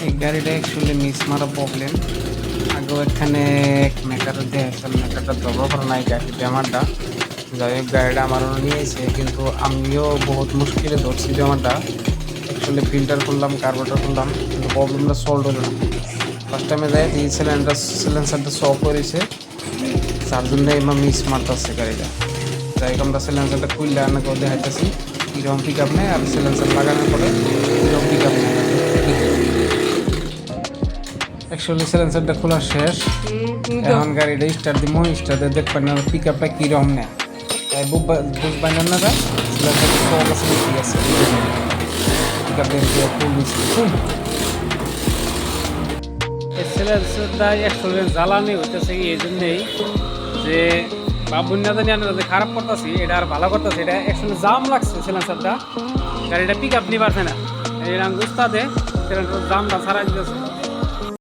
এই গাড়িটা actually miss মারা প্রবলেম। আগেও এখানে এক মেকার দেখেছিলাম, মেকারটা ধরবো করে নাই গাড়িতে আমারটা। যাই হোক গাড়িটা আমারও নিয়েছে, কিন্তু আমিও বহুত মুশকিলে ধরছি যে আমারটা। অ্যাকচুয়ালি ফিল্টার করলাম, কার্বোরেটর করলাম, কিন্তু প্রবলেমটা সলভ হলো না। ফার্স্ট টাইমে যাই এই সিলেন্সারটা সফ করেছে, যার জন্য এমা মিস মারতেছে গাড়িটা। যাই হোক আমরা সিলেন্সারটা খুললে আনা করে দেখাইতেছি কীরকম পিক আপ নেয়, আর সিলেন্সার লাগানোর পরে কীরকম পিক আপ নেয়। অ্যাকচুয়ালি সিলেন্সারটা খোলা শেষ, এখন গাড়িটা স্টার্ট দিব, স্টার্ট দিয়ে দেখবেন না পিক আপটা কীরকম নেয়। তাই বুঝবেন না যায় সিলেন্সারটা সব আছে ঠিক আছে, পিক আপ দিয়ে ফুল ফুল। এই সিলেন্সারটা অ্যাকচুয়ালি জ্বালানি হইতেছে কি এই জন্যেই যে বাবুর না জানি আমরা যে খারাপ করতেছি, এটা আর ভালো করতেছি, এটা অ্যাকচুয়ালি জাম লাগছে সিলেন্সারটা, গাড়িটা পিক আপ নিয়ে পারছে না। এই রাং উস্তাদে সিলেন্সার জামটা ছাড়াই দিতেছে।